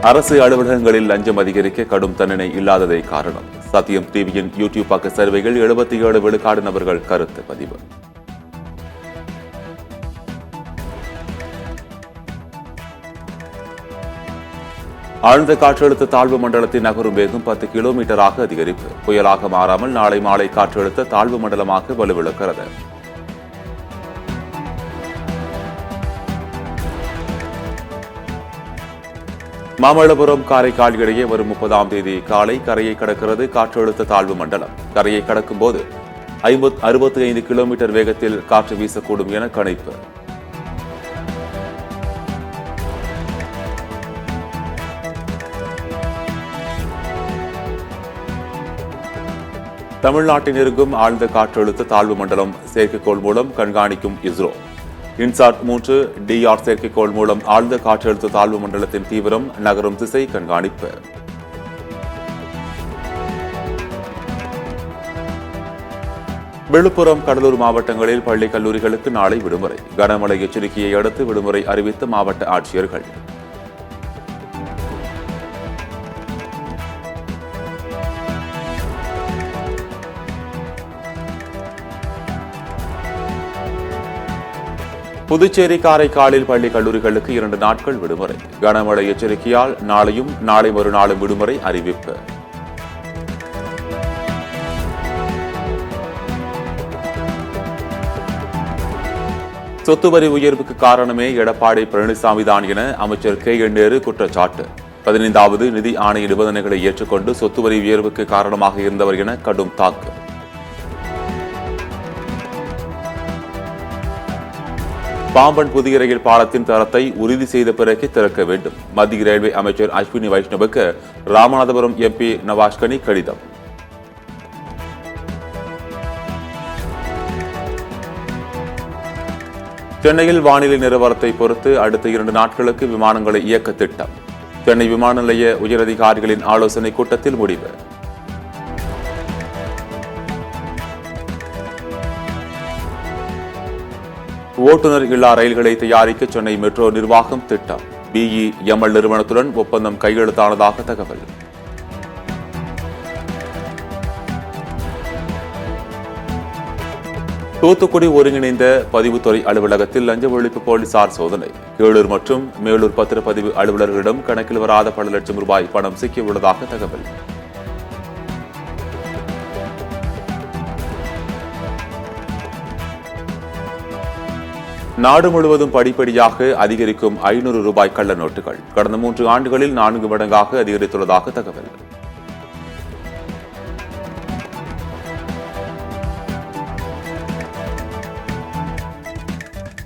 அரசு அலுவலகங்களில் லஞ்சம் அதிகரிக்க கடும் தண்டனை இல்லாததே காரணம். சத்தியம் டிவியின் யூடியூப் பக்க சர்வேகள் 77 விழுக்காடு நபர்கள் கருத்து பதிவு. ஆழ்ந்த காற்றழுத்த தாழ்வு மண்டலத்தின் நகரும் வேகம் 10 கிலோமீட்டராக அதிகரிப்பு. புயலாக மாறாமல் நாளை மாலை காற்றழுத்த தாழ்வு மண்டலமாக வலுவிழக்கிறது. மாமல்லபுரம் காரைக்கால் இடையே வரும் 30ஆம் தேதி காலை கரையை கடக்கிறது காற்றழுத்த தாழ்வு மண்டலம். கரையை கடக்கும் போது 65 கிலோமீட்டர் வேகத்தில் காற்று வீசக்கூடும் என கணிப்பு. தமிழ்நாட்டில் இருக்கும் ஆழ்ந்த காற்றழுத்த தாழ்வு மண்டலம் செயற்கைக்கோள் மூலம் கண்காணிக்கும் இஸ்ரோ. இன்சாட் 3 DR செயற்கைக்கோள் மூலம் ஆழ்ந்த காற்றழுத்த தாழ்வு மண்டலத்தின் தீவிரம், நகரும் திசை கண்காணிப்பு. விழுப்புரம், கடலூர் மாவட்டங்களில் பள்ளி கல்லூரிகளுக்கு நாளை விடுமுறை. கனமழை எச்சரிக்கையை அடுத்து விடுமுறை அறிவித்த மாவட்ட ஆட்சியர்கள். புதுச்சேரி, காரைக்காலில் பள்ளி கல்லூரிகளுக்கு 2 நாட்கள் விடுமுறை. கனமழை எச்சரிக்கையால் நாளையும் நாளை மறுநாளும் விடுமுறை அறிவிப்பு. சொத்து வரி உயர்வுக்கு காரணமே எடப்பாடி பழனிசாமி தான் என அமைச்சர் KN நேரு குற்றச்சாட்டு. 15வது நிதி ஆணைய நிபந்தனைகளை ஏற்றுக்கொண்டு சொத்து வரி உயர்வுக்கு காரணமாக இருந்தவர் என கடும் தாக்கு. பாம்பன் புதிய ரயில் பாலத்தின் தரத்தை உறுதி செய்த பிறகு திறக்க வேண்டும். மத்திய ரயில்வே அமைச்சர் அஸ்வினி வைஷ்ணவுக்கு ராமநாதபுரம் MP நவாஸ்கனி கடிதம். சென்னையில் வானிலை நிலவரத்தை பொறுத்து அடுத்த 2 நாட்களுக்கு விமானங்களை இயக்க திட்டம். சென்னை விமான நிலைய உயரதிகாரிகளின் ஆலோசனை கூட்டத்தில் முடிவு. ஓட்டுநர் இல்லா ரயில்களை தயாரிக்க சென்னை மெட்ரோ நிர்வாகம் திட்டம். BEML நிறுவனத்துடன் ஒப்பந்தம் கையெழுத்தானதாக தகவல். தூத்துக்குடி ஒருங்கிணைந்த பதிவுத்துறை அலுவலகத்தில் லஞ்ச ஒழிப்பு போலீசார் சோதனை. கீழூர் மற்றும் மேலூர் பத்திரப்பதிவு அலுவலர்களிடம் கணக்கில் வராத பல லட்சம் ரூபாய் பணம் சிக்கியுள்ளதாக தகவல். நாடு முழுவதும் படிப்படியாக அதிகரிக்கும் 500 ரூபாய் கள்ள நோட்டுகள் கடந்த 3 ஆண்டுகளில் 4 மடங்காக அதிகரித்துள்ளதாக தகவல்.